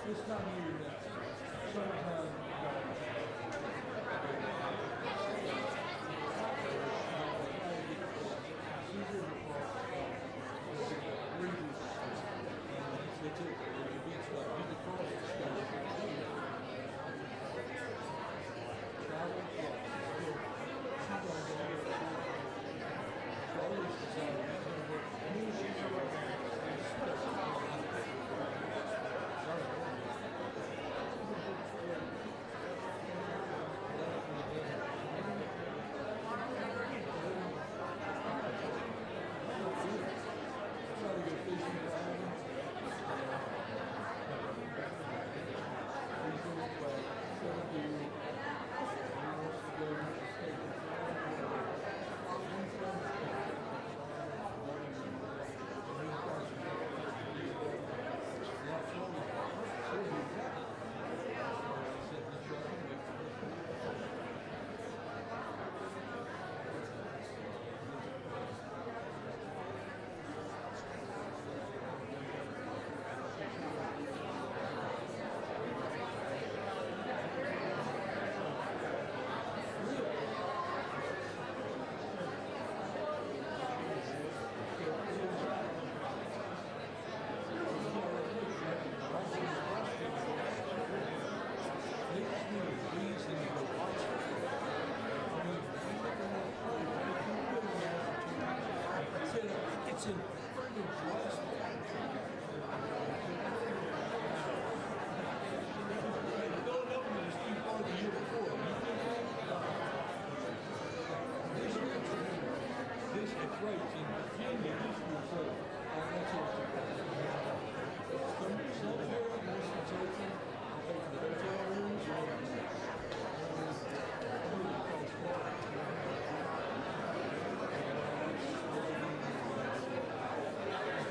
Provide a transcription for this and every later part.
This time of year, yes. Summertime, it's a beach like you can cross the sky. Travel, always decided try to go fishing for islands. He's going to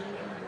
嗯。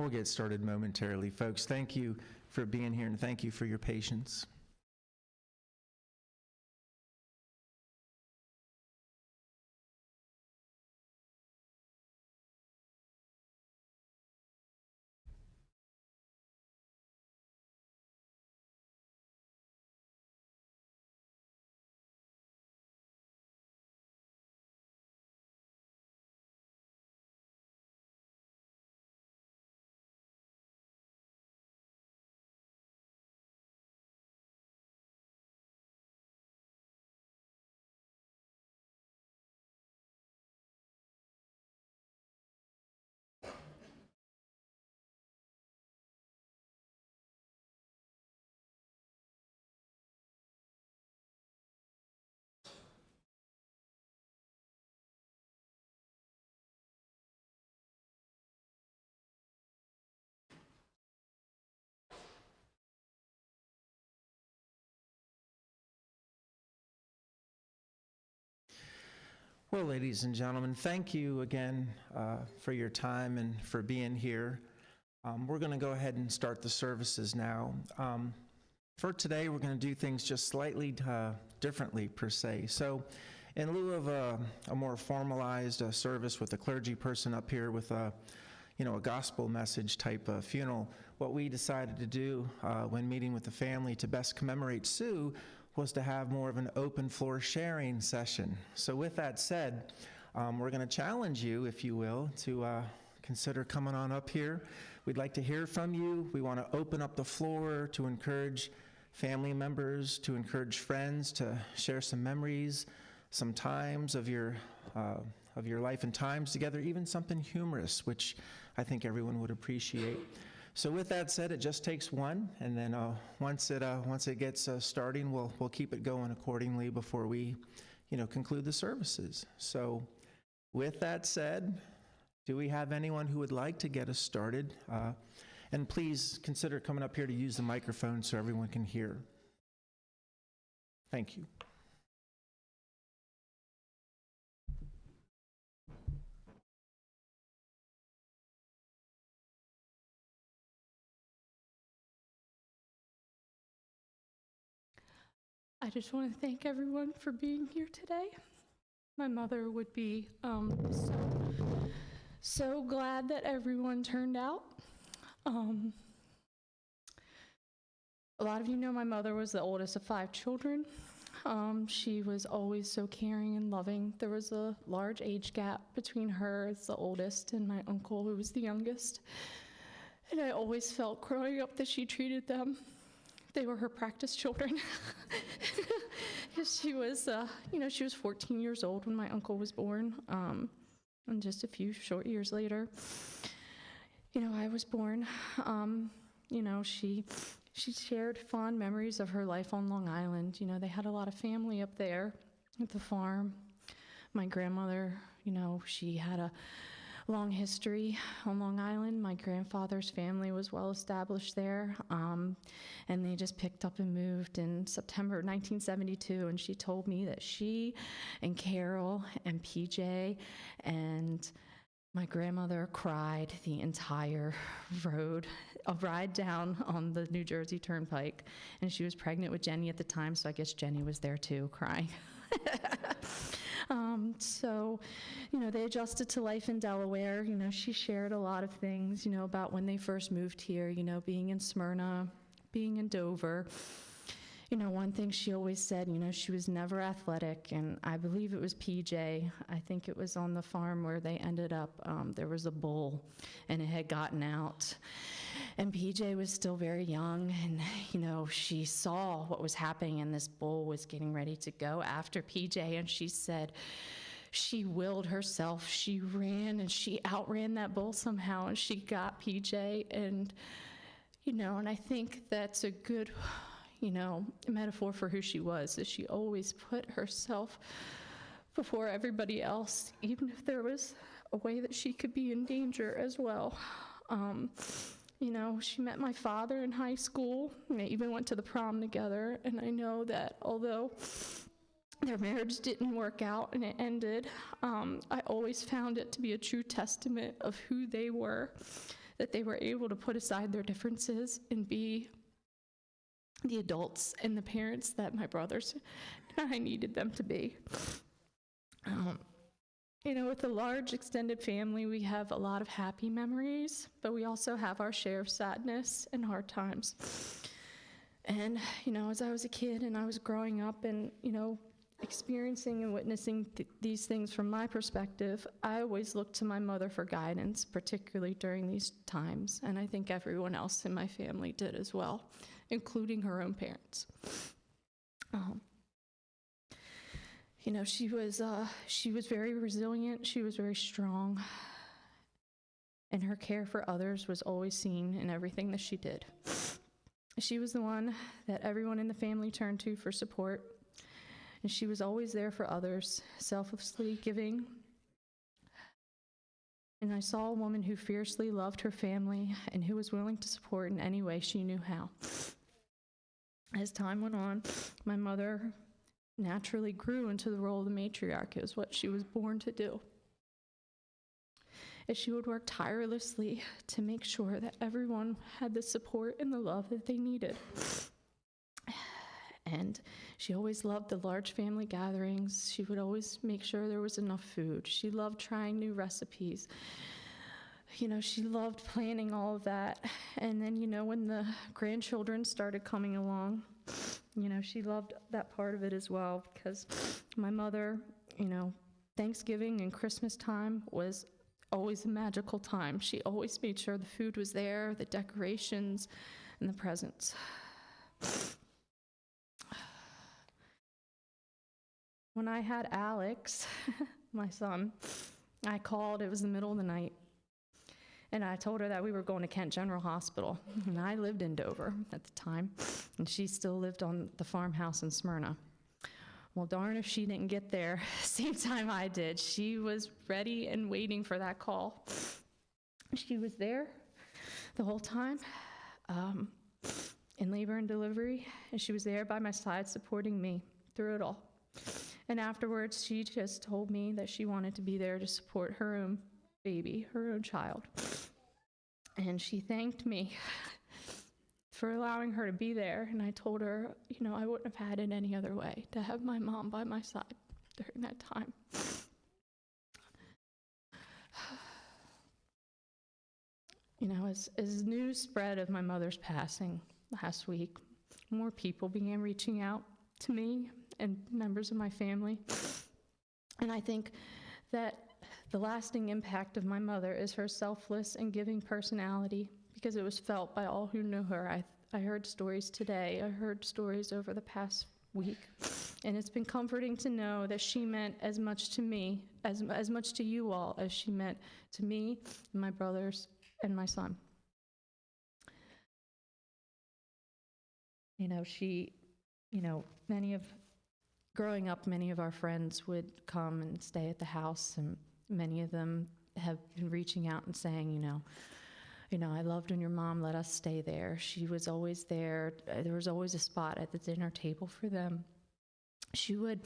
We'll get started momentarily. Folks, thank you for being here and thank you for your patience. Well, ladies and gentlemen, thank you again for your time and for being here. We're going to go ahead and start the services now. For today, we're going to do things just slightly differently, per se. So, in lieu of a more formalized service with a clergy person up here with a gospel message type of funeral, what we decided to do when meeting with the family to best commemorate Sue was to have more of an open floor sharing session. So with that said, we're going to challenge you, if you will, to consider coming on up here. We'd like to hear from you. We want to open up the floor to encourage family members, to encourage friends to share some memories, some times of your life and times together, even something humorous, which I think everyone would appreciate. So with that said, it just takes one, and then once it gets starting, we'll keep it going accordingly before we, conclude the services. So with that said, do we have anyone who would like to get us started? And please consider coming up here to use the microphone so everyone can hear. Thank you. I just want to thank everyone for being here today. My mother would be so glad that everyone turned out. A lot of you know my mother was the oldest of 5 children. She was always so caring and loving. There was a large age gap between her as the oldest and my uncle, who was the youngest. And I always felt growing up that she treated them. They were her practice children. She was, she was 14 years old when my uncle was born, and just a few short years later, I was born. She shared fond memories of her life on Long Island. They had a lot of family up there at the farm. My grandmother, she had a long history on Long Island. My grandfather's family was well established there, and they just picked up and moved in September 1972, and she told me that she and Carol and PJ and my grandmother cried the entire ride down on the New Jersey Turnpike, and she was pregnant with Jenny at the time, so I guess Jenny was there too, crying. So, they adjusted to life in Delaware. She shared a lot of things, about when they first moved here, being in Smyrna, being in Dover. One thing she always said, she was never athletic, and I believe it was PJ. I think it was on the farm where they ended up, there was a bull, and it had gotten out. And PJ was still very young, and, she saw what was happening, and this bull was getting ready to go after PJ, and she said she willed herself. She ran, and she outran that bull somehow, and she got PJ, and, and I think that's a good, metaphor for who she was, is she always put herself before everybody else, even if there was a way that she could be in danger as well. She met my father in high school, and they even went to the prom together, and I know that although their marriage didn't work out and it ended, I always found it to be a true testament of who they were. that they were able to put aside their differences and be the adults and the parents that my brothers and I needed them to be. With a large extended family, we have a lot of happy memories, but we also have our share of sadness and hard times. And, as I was a kid and I was growing up and, experiencing and witnessing these things from my perspective, I always looked to my mother for guidance, particularly during these times. And I think everyone else in my family did as well, including her own parents. She was very resilient. She was very strong. And her care for others was always seen in everything that she did. She was the one that everyone in the family turned to for support. And she was always there for others, selflessly giving. And I saw a woman who fiercely loved her family and who was willing to support in any way she knew how. As time went on, my mother naturally grew into the role of the matriarch. It was what she was born to do. As she would work tirelessly to make sure that everyone had the support and the love that they needed. And she always loved the large family gatherings. She would always make sure there was enough food. She loved trying new recipes. She loved planning all of that. And then, when the grandchildren started coming along, she loved that part of it as well, because my mother, Thanksgiving and Christmas time was always a magical time. She always made sure the food was there, the decorations, and the presents. When I had Alex, my son, I called. It was the middle of the night. And I told her that we were going to Kent General Hospital. And I lived in Dover at the time. And she still lived on the farmhouse in Smyrna. Well, darn if she didn't get there same time I did. She was ready and waiting for that call. She was there the whole time in labor and delivery. And she was there by my side supporting me through it all. And afterwards, she just told me that she wanted to be there to support her own baby, her own child. And she thanked me for allowing her to be there. And I told her, I wouldn't have had it any other way to have my mom by my side during that time. As news spread of my mother's passing last week, more people began reaching out to me and members of my family. And I think that the lasting impact of my mother is her selfless and giving personality, because it was felt by all who knew her. I heard stories today. I heard stories over the past week. And it's been comforting to know that she meant as much to me, as much to you all, as she meant to me, and my brothers, and my son. Growing up, many of our friends would come and stay at the house, and many of them have been reaching out and saying, I loved when your mom let us stay there. She was always there. There was always a spot at the dinner table for them. She would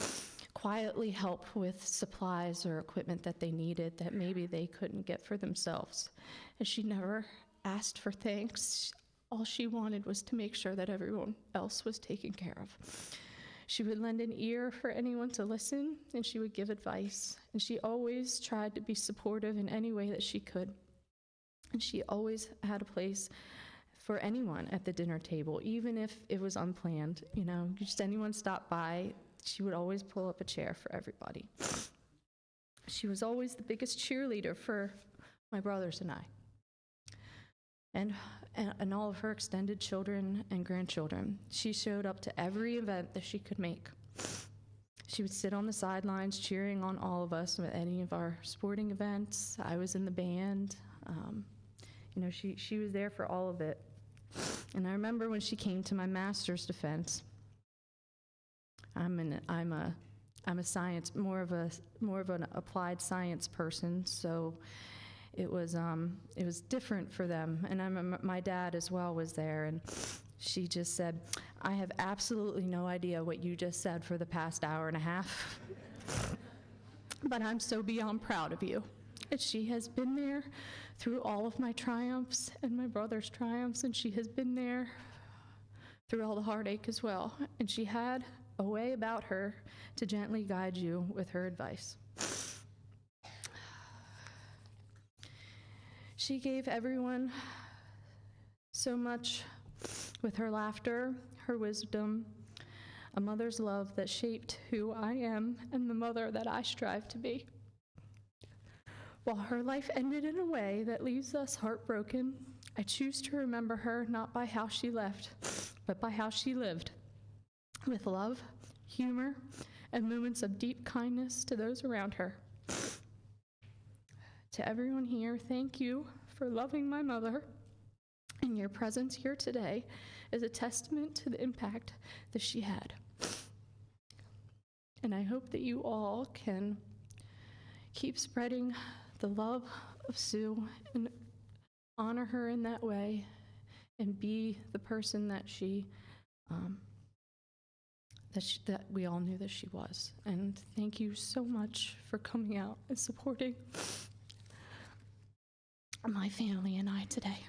quietly help with supplies or equipment that they needed that maybe they couldn't get for themselves. And she never asked for thanks. All she wanted was to make sure that everyone else was taken care of. She would lend an ear for anyone to listen, and she would give advice. And she always tried to be supportive in any way that she could. And she always had a place for anyone at the dinner table, even if it was unplanned. Just anyone stopped by, she would always pull up a chair for everybody. She was always the biggest cheerleader for my brothers and I. And all of her extended children and grandchildren. She showed up to every event that she could make. She would sit on the sidelines cheering on all of us at any of our sporting events. I was in the band. She was there for all of it. And I remember when she came to my master's defense. I'm a science, more of an applied science person, so it was different for them. And my dad as well was there, and she just said, "I have absolutely no idea what you just said for the past hour and a half, but I'm so beyond proud of you." And she has been there through all of my triumphs and my brother's triumphs, and she has been there through all the heartache as well. And she had a way about her to gently guide you with her advice. She gave everyone so much with her laughter, her wisdom, a mother's love that shaped who I am and the mother that I strive to be. While her life ended in a way that leaves us heartbroken, I choose to remember her not by how she left, but by how she lived, with love, humor, and moments of deep kindness to those around her. To everyone here, thank you for loving my mother, and your presence here today is a testament to the impact that she had. And I hope that you all can keep spreading the love of Sue and honor her in that way and be the person that that we all knew that she was. And thank you so much for coming out and supporting my family and I today.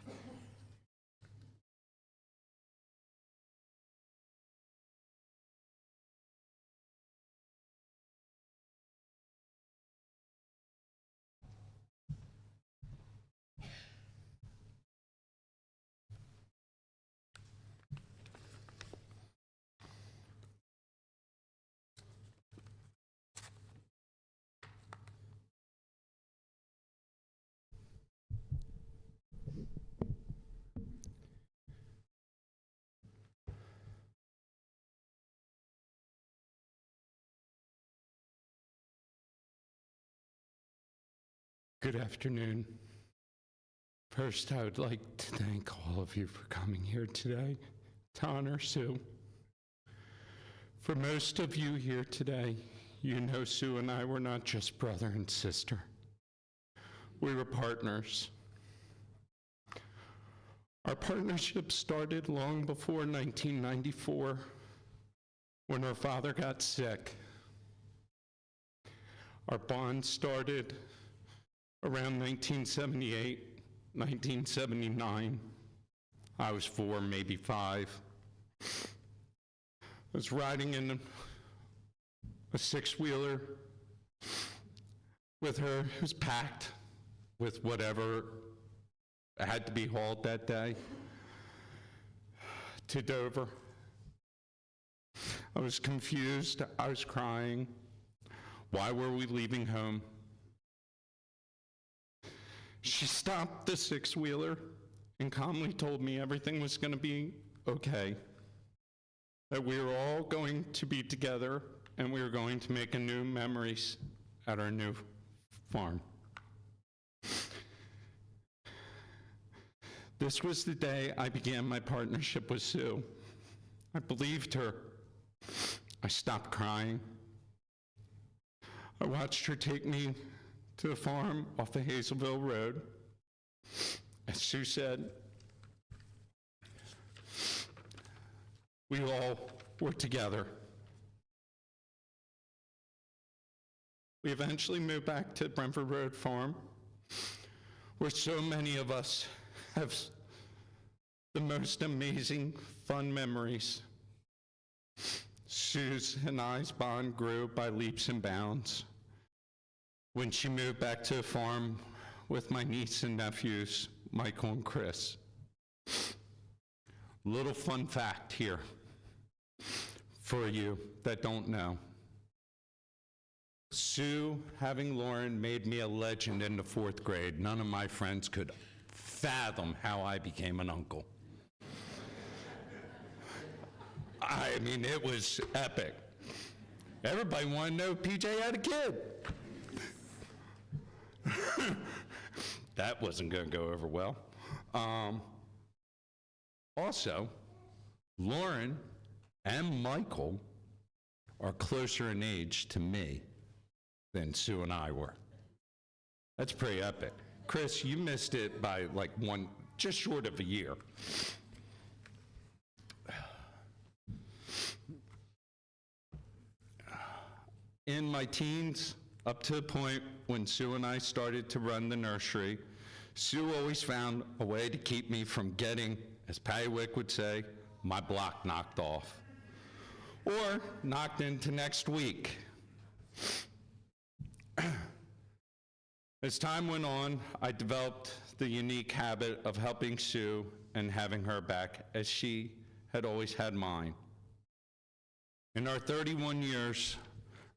Good afternoon. First, I would like to thank all of you for coming here today to honor Sue. For most of you here today, you know Sue and I were not just brother and sister. We were partners. Our partnership started long before 1994 when our father got sick. Our bond started around 1978, 1979. I was 4, maybe 5. I was riding in a six-wheeler with her. It was packed with whatever had to be hauled that day to Dover. I was confused. I was crying. Why were we leaving home? She stopped the six-wheeler and calmly told me everything was going to be okay, that we were all going to be together and we were going to make new memories at our new farm. This was the day I began my partnership with Sue. I believed her. I stopped crying. I watched her take me to the farm off the Hazelville Road. As Sue said, we all were together. We eventually moved back to Brentford Road Farm, where so many of us have the most amazing, fun memories. Sue's and I's bond grew by leaps and bounds. When she moved back to the farm with my niece and nephews, Michael and Chris. Little fun fact here for you that don't know. Sue, having Lauren, made me a legend in the 4th grade. None of my friends could fathom how I became an uncle. I mean, it was epic. Everybody wanted to know if PJ had a kid. That wasn't going to go over well. Also, Lauren and Michael are closer in age to me than Sue and I were. That's pretty epic. Chris, you missed it by like just short of a year. In my teens, up to the point when Sue and I started to run the nursery, Sue always found a way to keep me from getting, as Patty Wick would say, my block knocked off, or knocked into next week. As time went on, I developed the unique habit of helping Sue and having her back, as she had always had mine. In our 31 years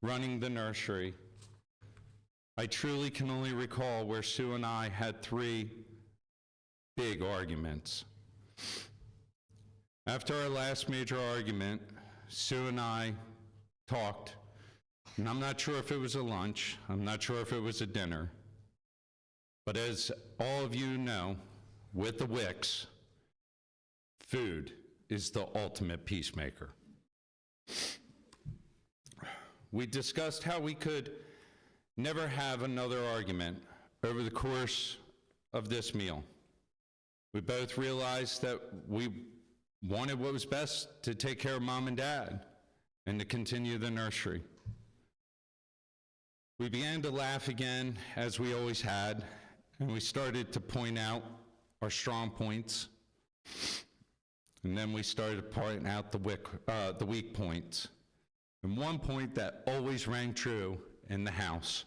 running the nursery, I truly can only recall where Sue and I had 3 big arguments. After our last major argument, Sue and I talked, and I'm not sure if it was a lunch, I'm not sure if it was a dinner, but as all of you know, with the Wicks, food is the ultimate peacemaker. We discussed how we could never have another argument over the course of this meal. We both realized that we wanted what was best to take care of Mom and Dad and to continue the nursery. We began to laugh again, as we always had, and we started to point out our strong points. And then we started pointing out the weak points. And one point that always rang true in the house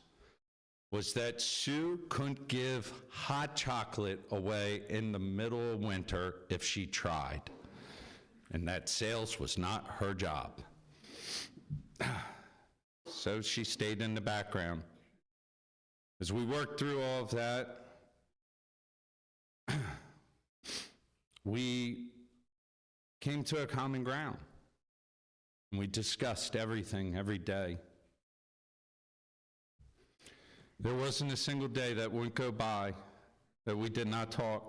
was that Sue couldn't give hot chocolate away in the middle of winter if she tried, and that sales was not her job. So she stayed in the background. As we worked through all of that, we came to a common ground, and we discussed everything every day. There wasn't a single day that wouldn't go by that we did not talk.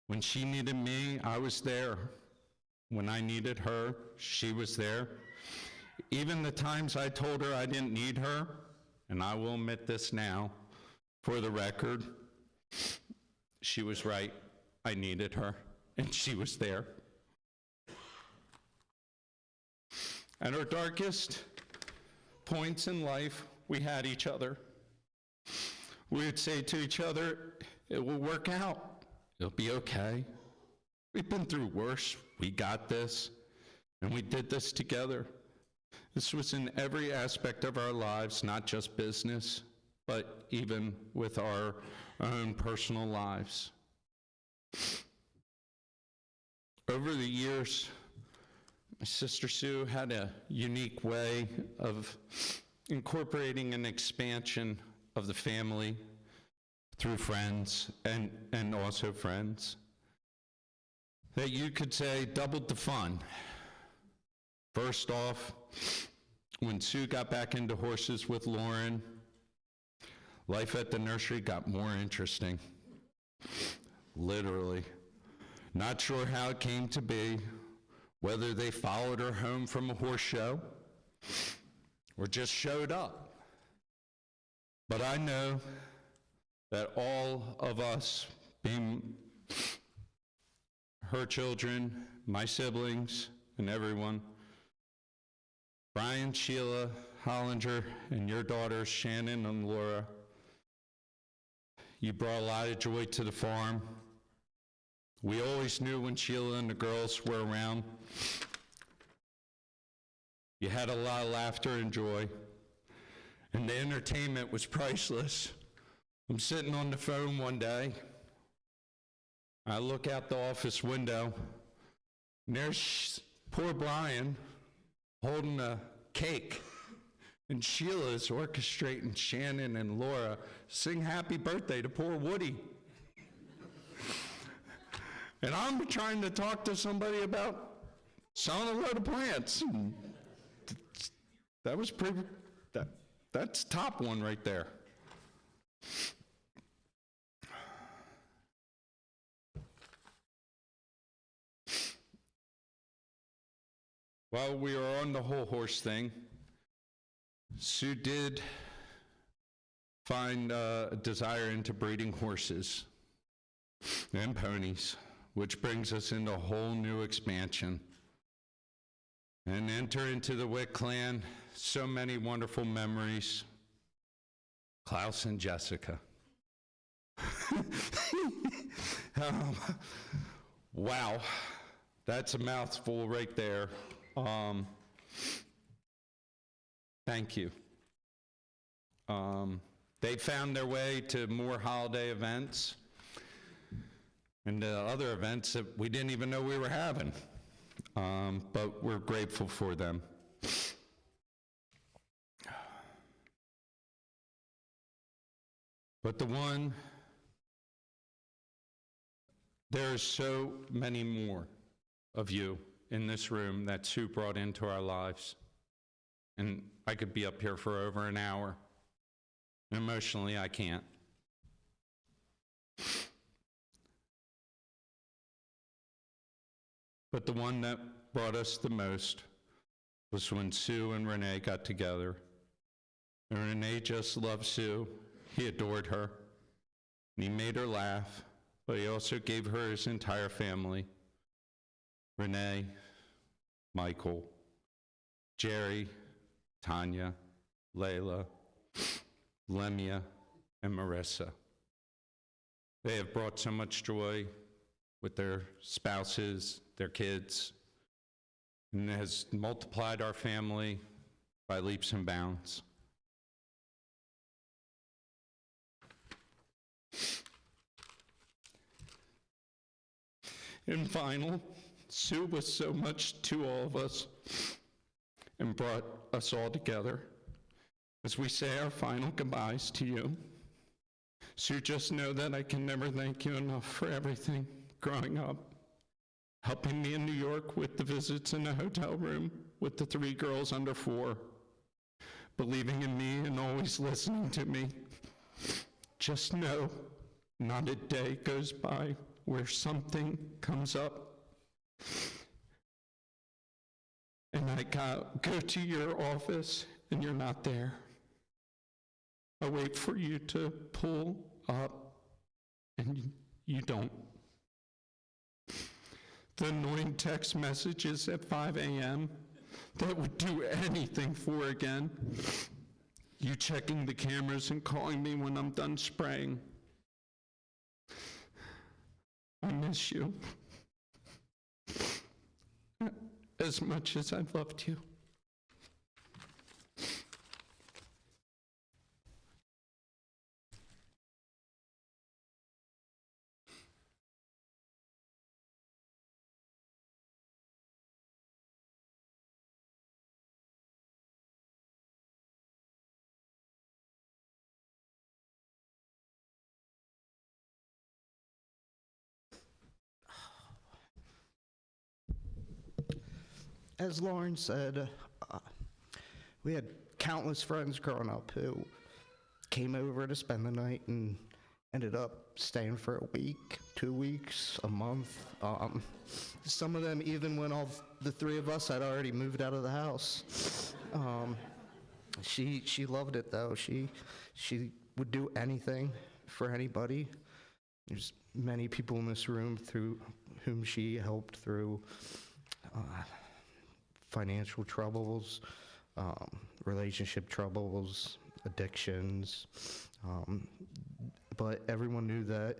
When she needed me, I was there. When I needed her, she was there. Even the times I told her I didn't need her, and I will admit this now for the record, she was right. I needed her, and she was there. At our darkest points in life, we had each other. We would say to each other, it will work out. It'll be okay. We've been through worse. We got this, and we did this together. This was in every aspect of our lives, not just business, but even with our own personal lives. Over the years, my sister Sue had a unique way of incorporating an expansion of the family through friends and also friends that you could say doubled the fun. First off, when Sue got back into horses with Lauren, life at the nursery got more interesting. Literally. Not sure how it came to be, whether they followed her home from a horse show or just showed up. But I know that all of us, being her children, my siblings, and everyone, Brian, Sheila, Hollinger, and your daughters, Shannon and Laura, you brought a lot of joy to the farm. We always knew when Sheila and the girls were around, you had a lot of laughter and joy, and the entertainment was priceless. I'm sitting on the phone one day. I look out the office window, and there's poor Brian holding a cake, and Sheila's orchestrating Shannon and Laura sing happy birthday to poor Woody. And I'm trying to talk to somebody about selling a load of plants. And that was that's top one right there. While we were on the whole horse thing, Sue did find a desire into breeding horses and ponies, which brings us into a whole new expansion. And enter into the Wick clan, so many wonderful memories. Klaus and Jessica. Um, wow, that's a mouthful right there. Thank you. They found their way to more holiday events and other events that we didn't even know we were having, but we're grateful for them. But there's so many more of you in this room that Sue brought into our lives. And I could be up here for over an hour. And emotionally, I can't. But the one that brought us the most was when Sue and Renee got together. And Renee just loved Sue. He adored her. And he made her laugh, but he also gave her his entire family. Renee, Michael, Jerry, Tanya, Layla, Lemia, and Marissa. They have brought so much joy with their spouses, their kids, and has multiplied our family by leaps and bounds. And final, Sue was so much to all of us and brought us all together. As we say our final goodbyes to you, Sue, just know that I can never thank you enough for everything growing up, helping me in New York with the visits in the hotel room with the 3 girls under 4, believing in me and always listening to me. Just know, not a day goes by where something comes up and I go to your office and you're not there. I wait for you to pull up and you don't. The annoying text messages at 5 a.m. that would do anything for again. You checking the cameras and calling me when I'm done spraying. I miss you as much as I loved you. As Lauren said, we had countless friends growing up who came over to spend the night and ended up staying for a week, 2 weeks, a month. Some of them even when all the 3 of us had already moved out of the house. She loved it though. She would do anything for anybody. There's many people in this room through whom she helped through financial troubles, relationship troubles, addictions, but everyone knew that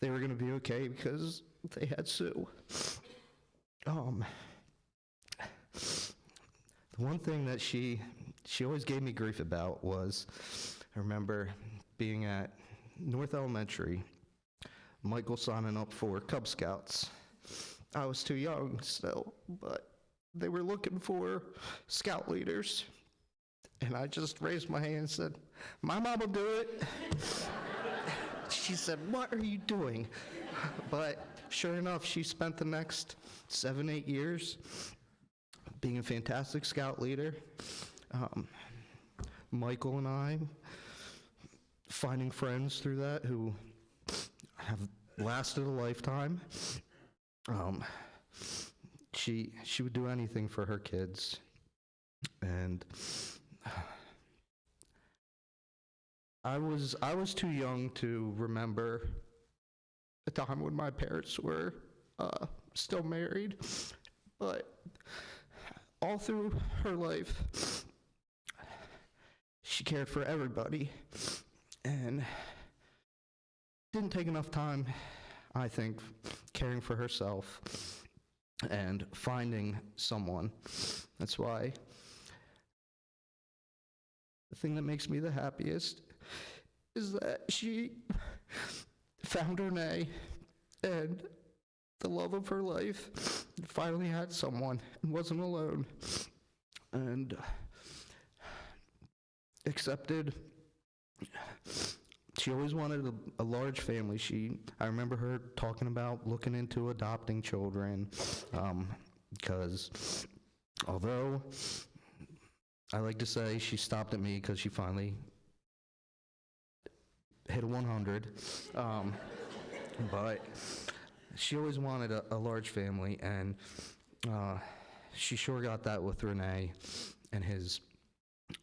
they were going to be okay because they had Sue. The one thing that she always gave me grief about was, I remember being at North Elementary, Michael signing up for Cub Scouts. I was too young still, but they were looking for scout leaders. And I just raised my hand and said, my mom will do it. She said, what are you doing? But sure enough, she spent the next 7, 8 years being a fantastic scout leader. Michael and I finding friends through that who have lasted a lifetime. She would do anything for her kids, and I was too young to remember a time when my parents were still married, but all through her life, she cared for everybody, and didn't take enough time, I think, caring for herself and finding someone. That's why the thing that makes me the happiest is that she found Renee and the love of her life, finally had someone and wasn't alone, and accepted. She always wanted a large family. I remember her talking about looking into adopting children, because although I like to say she stopped at me because she finally hit a 100, but she always wanted a large family, and she sure got that with Renee and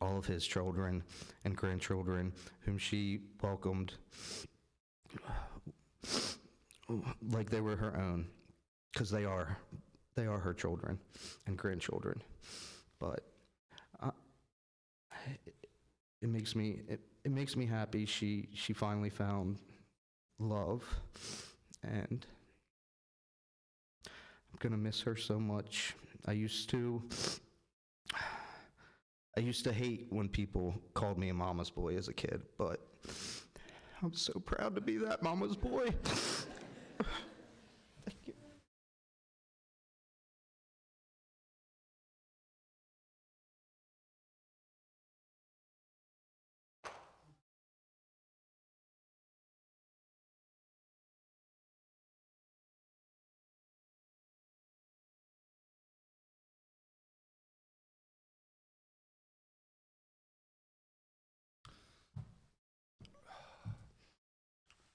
all of his children and grandchildren, whom she welcomed like they were her own, because they are her children and grandchildren. But it makes me happy she finally found love, and I'm gonna miss her so much. I used to hate when people called me a mama's boy as a kid, but I'm so proud to be that mama's boy. Thank you.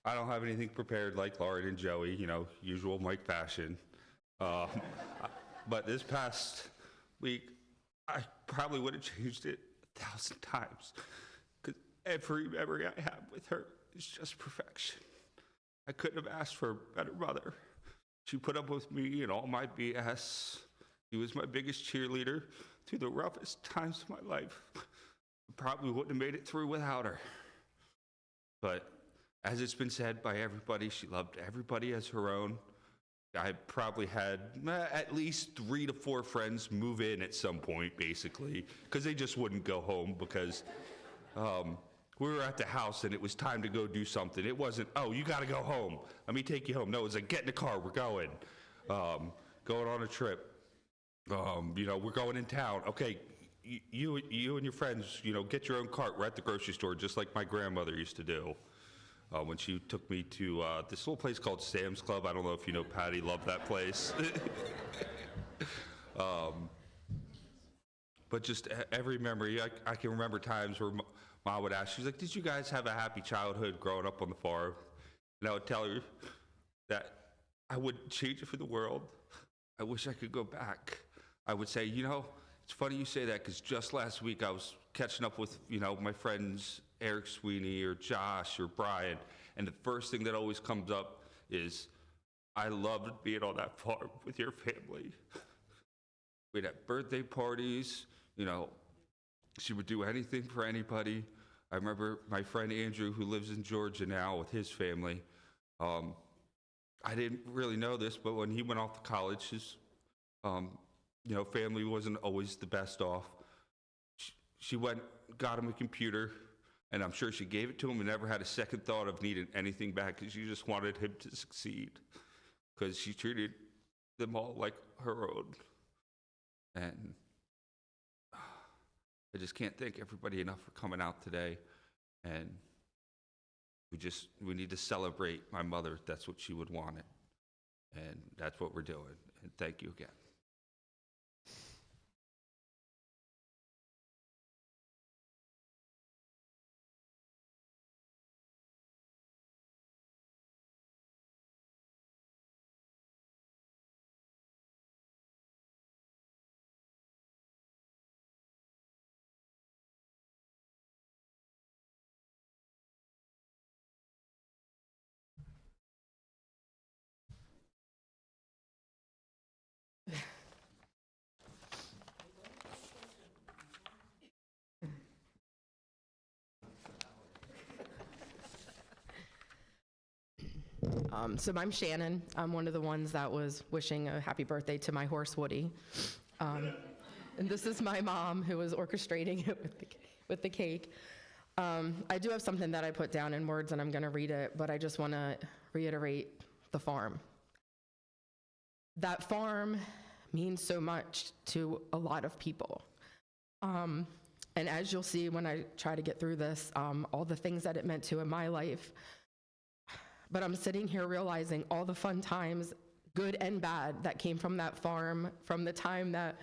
I don't have anything prepared like Lauren and Joey, usual Mike fashion. Um, but this past week, I probably would have changed it 1,000 times, because every memory I have with her is just perfection. I couldn't have asked for a better mother. She put up with me and all my BS. She was my biggest cheerleader through the roughest times of my life. I probably wouldn't have made it through without her. But as it's been said by everybody, she loved everybody as her own. I probably had at least 3 to 4 friends move in at some point, basically, because they just wouldn't go home, because we were at the house and it was time to go do something. It wasn't, oh, you got to go home. Let me take you home. No, it was like, get in the car. We're going. Going on a trip. We're going in town. Okay, you and your friends, get your own cart. We're at the grocery store, just like my grandmother used to do. When she took me to this little place called Sam's Club. I don't know if you know Patty, loved that place. But just every memory, I can remember times where Mom would ask, she's like, did you guys have a happy childhood growing up on the farm? And I would tell her that I wouldn't change it for the world. I wish I could go back. I would say, it's funny you say that, because just last week I was catching up with, my friends Eric Sweeney or Josh or Brian, and the first thing that always comes up is, I loved being on that farm with your family. We'd have birthday parties, she would do anything for anybody. I remember my friend Andrew, who lives in Georgia now with his family. I didn't really know this, but when he went off to college, his family wasn't always the best off. She went, got him a computer, and I'm sure she gave it to him and never had a second thought of needing anything back, because she just wanted him to succeed, because she treated them all like her own. And I just can't thank everybody enough for coming out today. And we need to celebrate my mother. That's what she would want it. And that's what we're doing. And thank you again. So I'm Shannon. I'm one of the ones that was wishing a happy birthday to my horse, Woody. And this is my mom who was orchestrating it with the cake. I do have something that I put down in words and I'm gonna read it, but I just wanna reiterate the farm. That farm means so much to a lot of people. And as you'll see when I try to get through this, all the things that it meant to in my life. But I'm sitting here realizing all the fun times, good and bad, that came from that farm, from the time that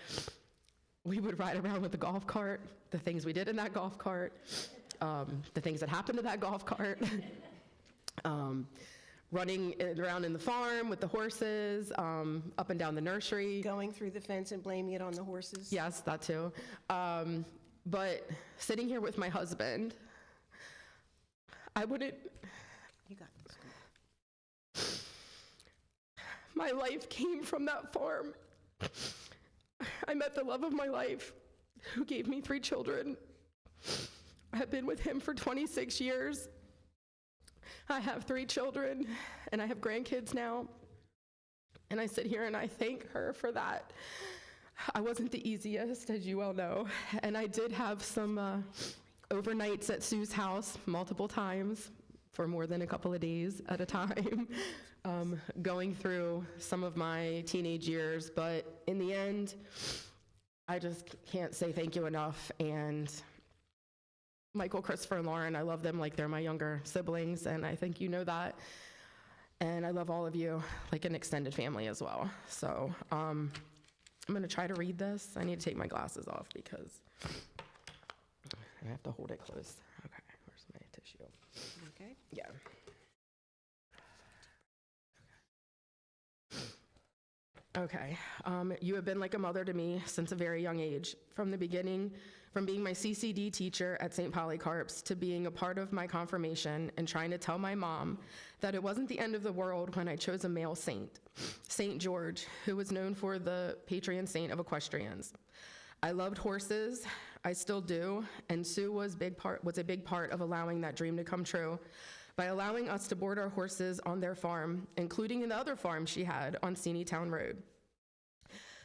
we would ride around with the golf cart, the things we did in that golf cart, the things that happened to that golf cart, running around in the farm with the horses, up and down the nursery. Going through the fence and blaming it on the horses? Yes, that too. But sitting here with my husband, I wouldn't, You got this. my life came from that farm. I met the love of my life, who gave me 3 children. I have been with him for 26 years. I have 3 children, and I have grandkids now. And I sit here and I thank her for that. I wasn't the easiest, as you well know, and I did have some overnights at Sue's house multiple times for more than a couple of days at a time, going through some of my teenage years, but in the end, I just can't say thank you enough. And Michael, Christopher, and Lauren, I love them like they're my younger siblings, and I think you know that. And I love all of you like an extended family as well. So I'm gonna try to read this. I need to take my glasses off because I have to hold it close. Okay, where's my tissue? Okay. Yeah. Okay, you have been like a mother to me since a very young age. From the beginning, from being my CCD teacher at St. Polycarp's to being a part of my confirmation and trying to tell my mom that it wasn't the end of the world when I chose a male saint, St. George, who was known for the patron saint of equestrians. I loved horses, I still do, and Sue was a big part of allowing that dream to come true by allowing us to board our horses on their farm, including in the other farm she had on Seney Town Road.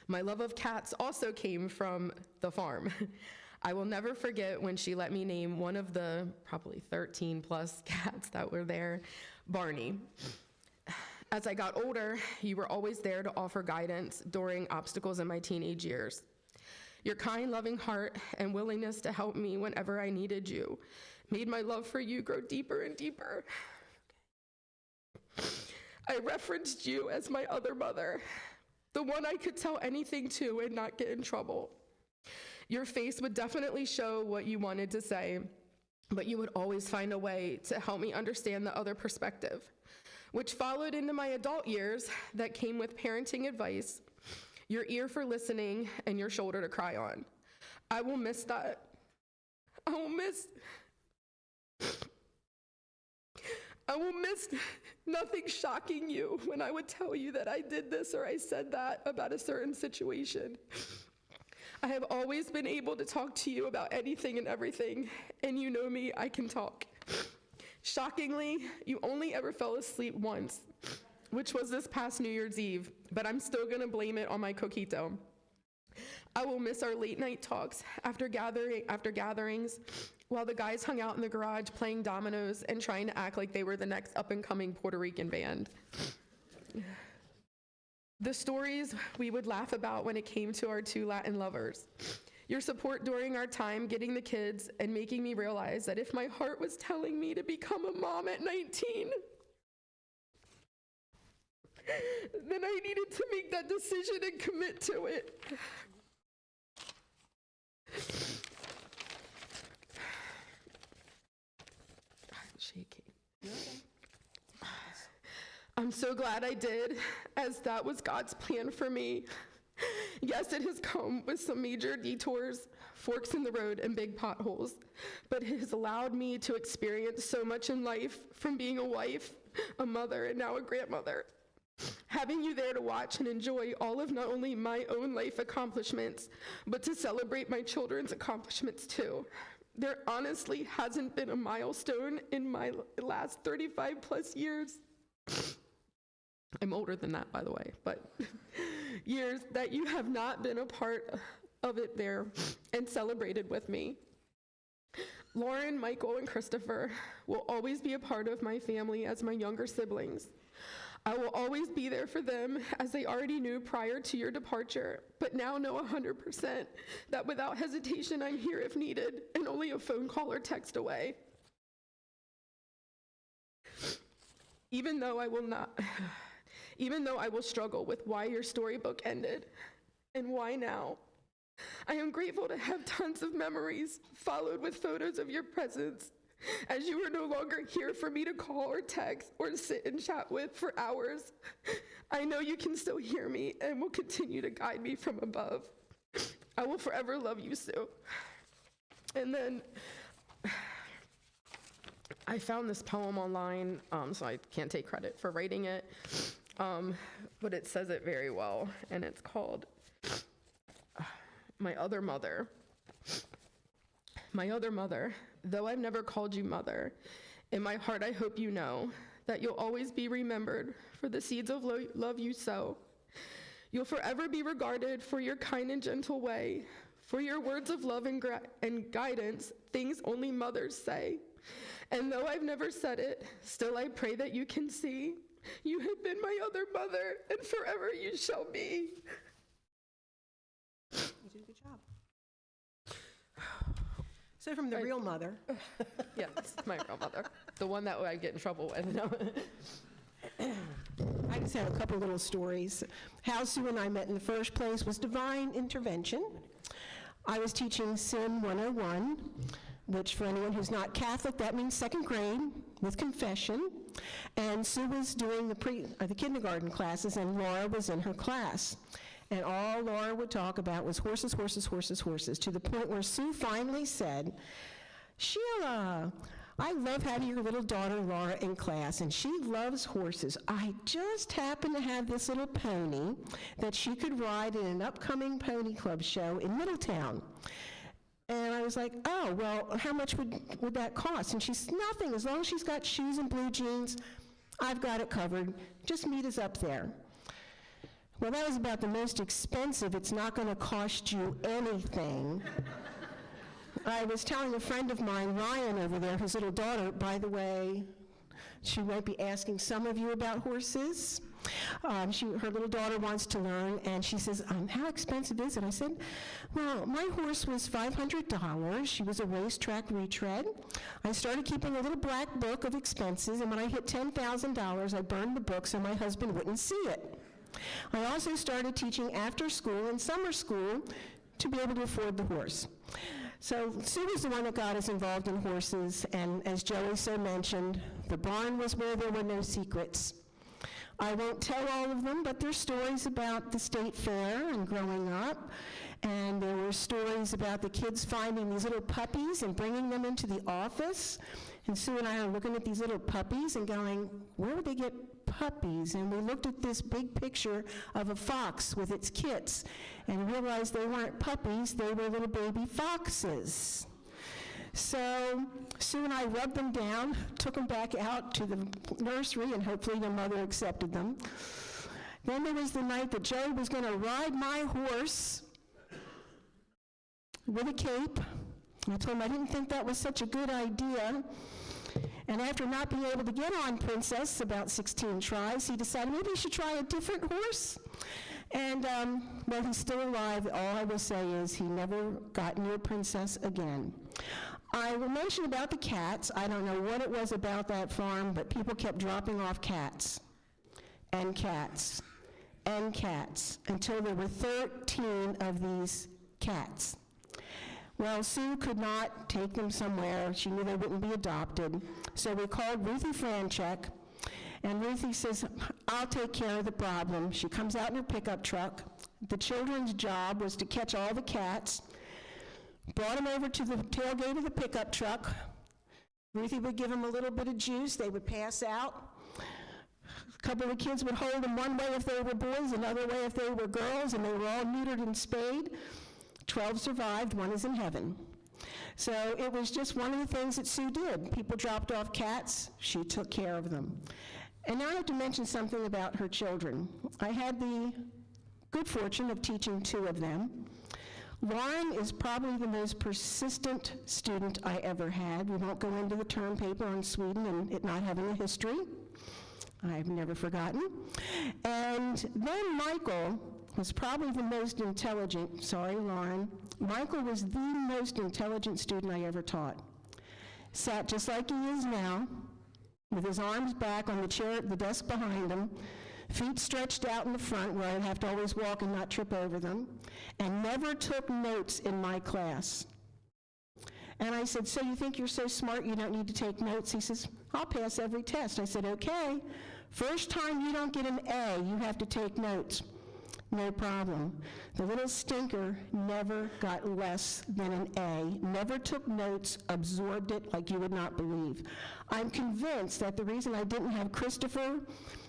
My love of cats also came from the farm. I will never forget when she let me name one of the probably 13 plus cats that were there, Barney. As I got older, you were always there to offer guidance during obstacles in my teenage years. Your kind, loving heart and willingness to help me whenever I needed you made my love for you grow deeper and deeper. I referenced you as my other mother, the one I could tell anything to and not get in trouble. Your face would definitely show what you wanted to say, but you would always find a way to help me understand the other perspective, which followed into my adult years that came with parenting advice, your ear for listening, and your shoulder to cry on. I will miss that. I will miss nothing shocking you when I would tell you that I did this or I said that about a certain situation. I have always been able to talk to you about anything and everything, and you know me, I can talk. Shockingly, you only ever fell asleep once, which was this past New Year's Eve, but I'm still gonna blame it on my coquito. I will miss our late night talks after gatherings, while the guys hung out in the garage playing dominoes and trying to act like they were the next up-and-coming Puerto Rican band. The stories we would laugh about when it came to our 2 Latin lovers. Your support during our time getting the kids and making me realize that if my heart was telling me to become a mom at 19, then I needed to make that decision and commit to it. I'm shaking. I'm so glad I did, as that was God's plan for me. Yes, it has come with some major detours, forks in the road, and big potholes, but it has allowed me to experience so much in life, from being a wife, a mother, and now a grandmother. Having you there to watch and enjoy all of not only my own life accomplishments, but to celebrate my children's accomplishments too. There honestly hasn't been a milestone in my last 35 plus years I'm older than that, by the way, but years that you have not been a part of it there and celebrated with me. Lauren, Michael, and Christopher will always be a part of my family as my younger siblings. I will always be there for them as they already knew prior to your departure, but now know 100% that without hesitation I'm here if needed and only a phone call or text away. Even though I will struggle with why your storybook ended and why now, I am grateful to have tons of memories followed with photos of your presence as you are no longer here for me to call or text or sit and chat with for hours. I know you can still hear me and will continue to guide me from above. I will forever love you, Sue. And then I found this poem online, so I can't take credit for writing it, but it says it very well, and it's called My Other Mother. My other mother, though I've never called you mother, in my heart I hope you know that you'll always be remembered for the seeds of love you sow. You'll forever be regarded for your kind and gentle way, for your words of love and guidance, things only mothers say. And though I've never said it, still I pray that you can see you have been my other mother, and forever you shall be. You did a good job. So from the real mother. Yeah, this is my real mother, the one that I get in trouble with. I just have a couple little stories. How Sue and I met in the first place was divine intervention. I was teaching Sim 101, which for anyone who's not Catholic, that means second grade with confession. And Sue was doing the kindergarten classes, and Laura was in her class. And all Laura would talk about was horses, horses, horses, horses, to the point where Sue finally said, Sheila, I love having your little daughter Laura in class, and she loves horses. I just happen to have this little pony that she could ride in an upcoming pony club show in Middletown. And I was like, oh, well, how much would that cost? And she said, nothing, as long as she's got shoes and blue jeans, I've got it covered. Just meet us up there. Well, that was about the most expensive. It's not going to cost you anything. I was telling a friend of mine, Ryan over there, his little daughter, by the way, she might be asking some of you about horses. Her little daughter wants to learn, and she says, how expensive is it? I said, well, my horse was $500. She was a racetrack retread. I started keeping a little black book of expenses, and when I hit $10,000, I burned the book so my husband wouldn't see it. I also started teaching after school and summer school to be able to afford the horse. So Sue was the one that got us involved in horses, and as Joey so mentioned, the barn was where there were no secrets. I won't tell all of them, but there's stories about the state fair and growing up, and there were stories about the kids finding these little puppies and bringing them into the office. And Sue and I are looking at these little puppies and going, where would they get puppies? And we looked at this big picture of a fox with its kits and realized they weren't puppies, they were little baby foxes. So Sue and I rubbed them down, took them back out to the nursery, and hopefully their mother accepted them. Then there was the night that Joey was going to ride my horse with a cape. I told him I didn't think that was such a good idea. And after not being able to get on Princess about 16 tries, he decided maybe he should try a different horse. And, well, he's still alive. All I will say is he never got near Princess again. I will mention about the cats. I don't know what it was about that farm, but people kept dropping off cats and cats and cats until there were 13 of these cats. Well, Sue could not take them somewhere. She knew they wouldn't be adopted. So we called Ruthie Franchek, and Ruthie says, I'll take care of the problem. She comes out in her pickup truck. The children's job was to catch all the cats, brought them over to the tailgate of the pickup truck. Ruthie would give them a little bit of juice. They would pass out. A couple of kids would hold them one way if they were boys, another way if they were girls, and they were all neutered and spayed. 12 survived, 1 is in heaven. So it was just one of the things that Sue did. People dropped off cats, she took care of them. And now I have to mention something about her children. I had the good fortune of teaching 2 of them. Lauren is probably the most persistent student I ever had. We won't go into the term paper on Sweden and it not having a history. I've never forgotten. And then Michael was probably the most intelligent. Sorry, Lauren. Michael was the most intelligent student I ever taught. Sat just like he is now, with his arms back on the chair at the desk behind him, feet stretched out in the front where I'd have to always walk and not trip over them, and never took notes in my class. And I said, so you think you're so smart you don't need to take notes? He says, I'll pass every test. I said, okay, first time you don't get an A, you have to take notes. No problem. The little stinker never got less than an A, never took notes, absorbed it like you would not believe. I'm convinced that the reason I didn't have Christopher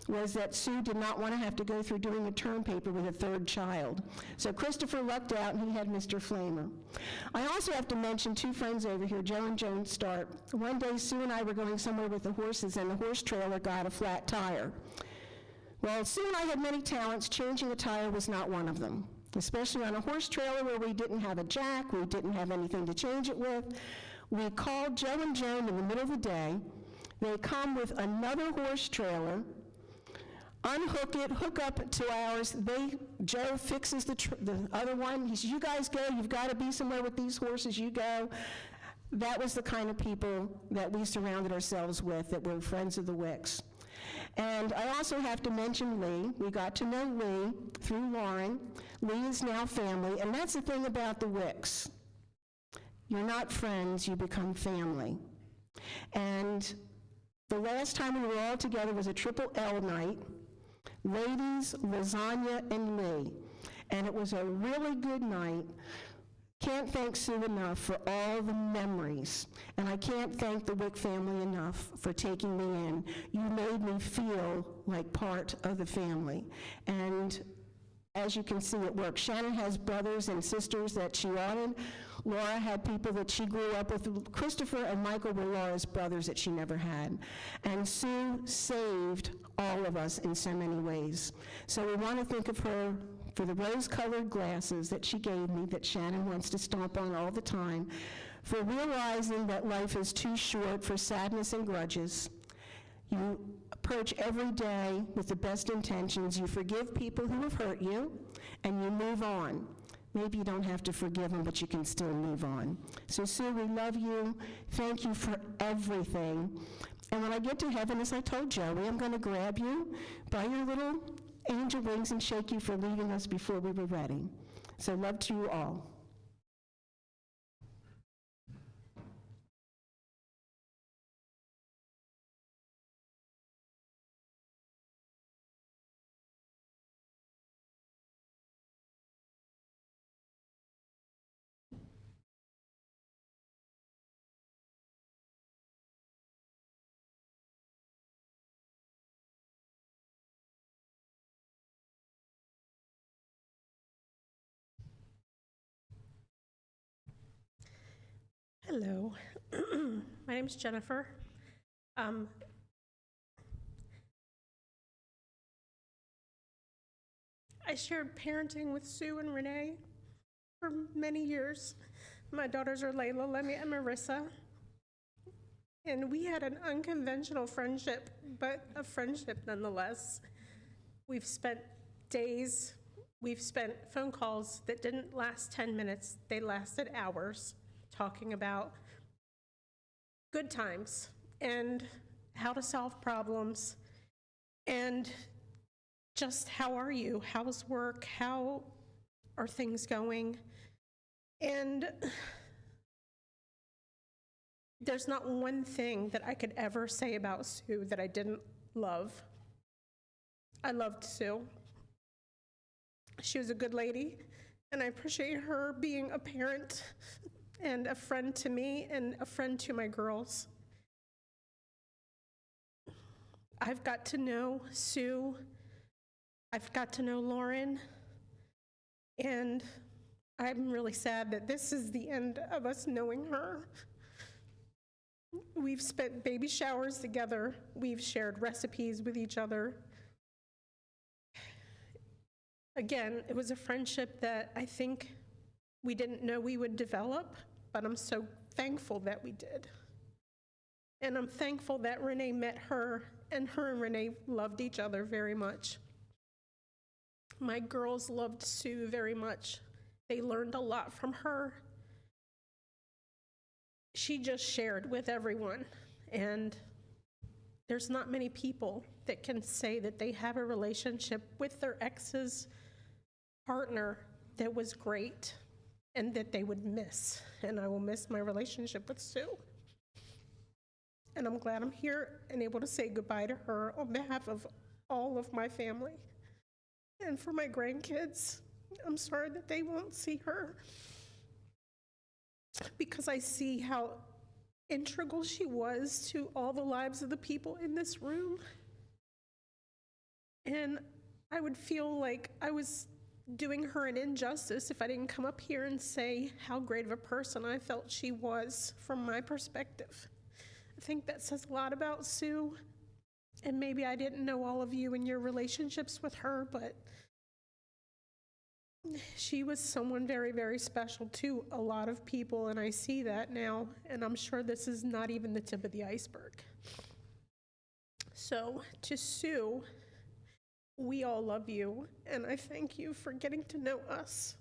was that Sue did not want to have to go through doing a term paper with a 3rd child. So Christopher lucked out and he had Mr. Flamer. I also have to mention 2 friends over here, Joe and Joan Stark. One day Sue and I were going somewhere with the horses and the horse trailer got a flat tire. Well, Sue and I had many talents. Changing a tire was not one of them, especially on a horse trailer where we didn't have a jack, we didn't have anything to change it with. We called Joe and Joan in the middle of the day. They come with another horse trailer, unhook it, hook up to ours. Joe fixes the other one. He says, you guys go, you've got to be somewhere with these horses, you go. That was the kind of people that we surrounded ourselves with that were friends of the Wicks. And I also have to mention Lee. We got to know Lee through Lauren. Lee is now family, and that's the thing about the Wicks. You're not friends, you become family. And the last time we were all together was a triple L night, ladies, lasagna, and Lee. And it was a really good night. Can't thank Sue enough for all the memories, and I can't thank the Wick family enough for taking me in. You made me feel like part of the family, and as you can see, it works. Shannon has brothers and sisters that she honored. Laura had people that she grew up with. Christopher and Michael were Laura's brothers that she never had. And Sue saved all of us in so many ways. So we want to think of her for the rose-colored glasses that she gave me that Shannon wants to stomp on all the time, for realizing that life is too short for sadness and grudges. You approach every day with the best intentions. You forgive people who have hurt you, and you move on. Maybe you don't have to forgive them, but you can still move on. So Sue, we love you. Thank you for everything. And when I get to heaven, as I told Joey, I'm going to grab you by your little angel wings and shake you for leaving us before we were ready. So love to you all. Hello, my name is Jennifer. I shared parenting with Sue and Renee for many years. My daughters are Layla, Lemmy, and Marissa. And we had an unconventional friendship, but a friendship nonetheless. We've spent days, we've spent phone calls that didn't last 10 minutes, they lasted hours, talking about good times and how to solve problems and just how are you, how's work, how are things going. And there's not one thing that I could ever say about Sue that I didn't love. I loved Sue. She was a good lady, and I appreciate her being a parent and a friend to me and a friend to my girls. I've got to know Sue. I've got to know Lauren. And I'm really sad that this is the end of us knowing her. We've spent baby showers together. We've shared recipes with each other. Again, it was a friendship that I think we didn't know we would develop, but I'm so thankful that we did. And I'm thankful that Renee met her, and her and Renee loved each other very much. My girls loved Sue very much. They learned a lot from her. She just shared with everyone, and there's not many people that can say that they have a relationship with their ex's partner that was great and that they would miss. And I will miss my relationship with Sue. And I'm glad I'm here and able to say goodbye to her on behalf of all of my family. And for my grandkids, I'm sorry that they won't see her, because I see how integral she was to all the lives of the people in this room. And I would feel like I was doing her an injustice if I didn't come up here and say how great of a person I felt she was from my perspective. I think that says a lot about Sue. And maybe I didn't know all of you and your relationships with her, but she was someone very, very special to a lot of people, and I see that now, and I'm sure this is not even the tip of the iceberg. So, to Sue, we all love you, and I thank you for getting to know us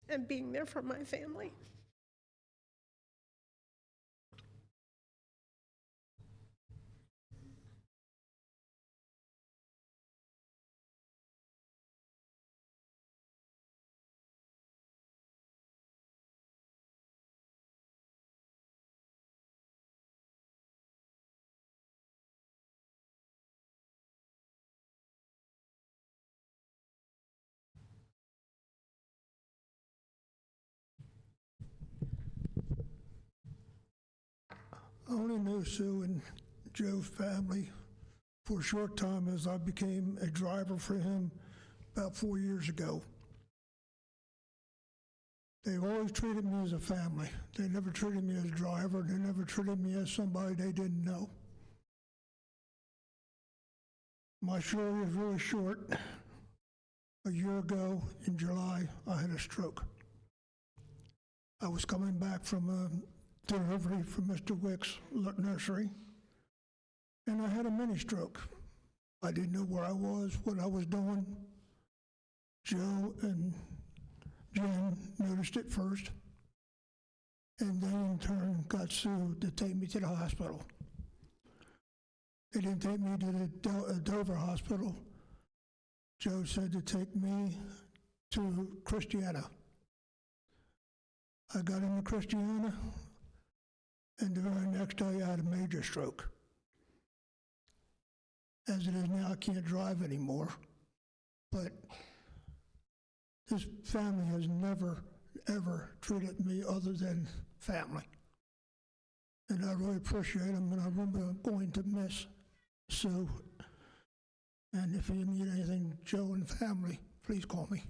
and being there for my family. I only knew Sue and Joe's family for a short time as I became a driver for him about 4 years ago. They always treated me as a family. They never treated me as a driver. They never treated me as somebody they didn't know. My story is really short. A year ago in July, I had a stroke. I was coming back from a delivery from Mr. Wick's nursery, and I had a mini stroke. I didn't know where I was, what I was doing. Joe and Jen noticed it first, and then in turn got Sue to take me to the hospital. They didn't take me to the Dover hospital. Joe said to take me to Christiana. I got into Christiana, and the very next day I had a major stroke. As it is now, I can't drive anymore. But this family has never, ever treated me other than family. And I really appreciate them, and I remember going to miss Sue. And if you need anything, Joe and family, please call me.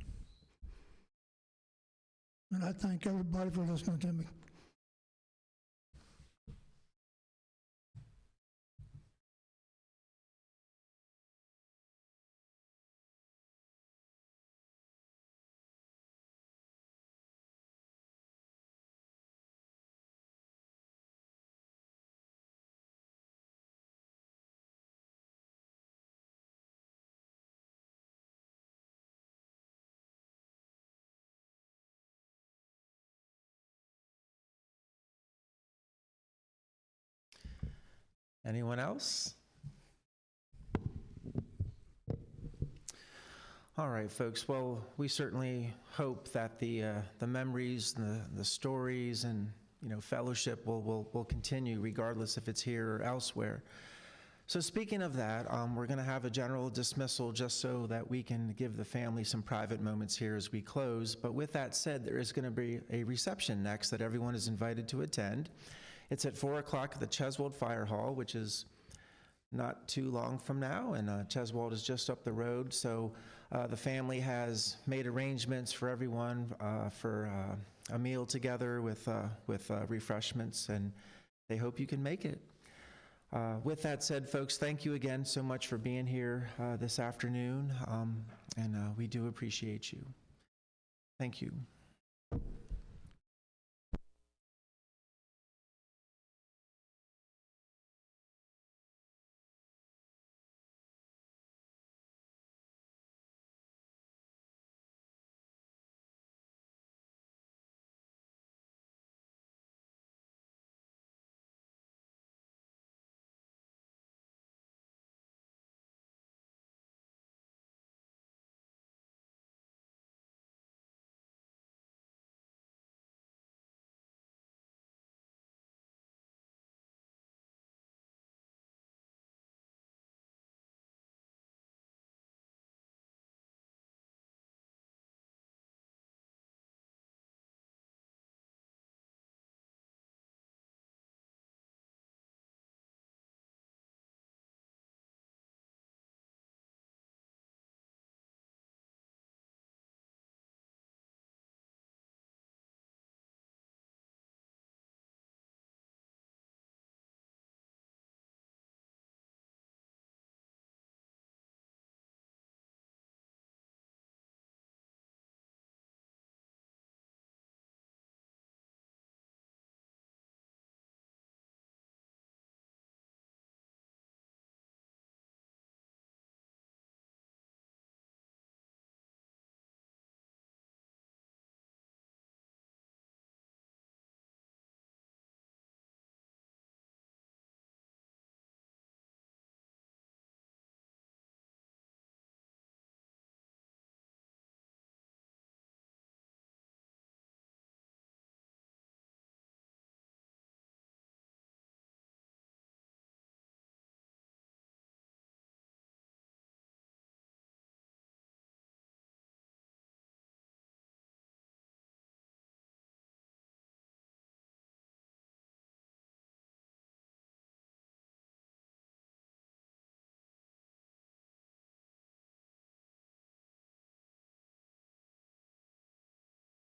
And I thank everybody for listening to me. Anyone else? All right, folks. Well, we certainly hope that the memories, the stories, and fellowship will continue, regardless if it's here or elsewhere. So, speaking of that, we're going to have a general dismissal just so that we can give the family some private moments here as we close. But with that said, there is going to be a reception next that everyone is invited to attend. It's at 4 o'clock at the Cheswold Fire Hall, which is not too long from now, and Cheswold is just up the road. So the family has made arrangements for everyone for a meal together with refreshments, and they hope you can make it. With that said, folks, thank you again so much for being here this afternoon, and we do appreciate you. Thank you.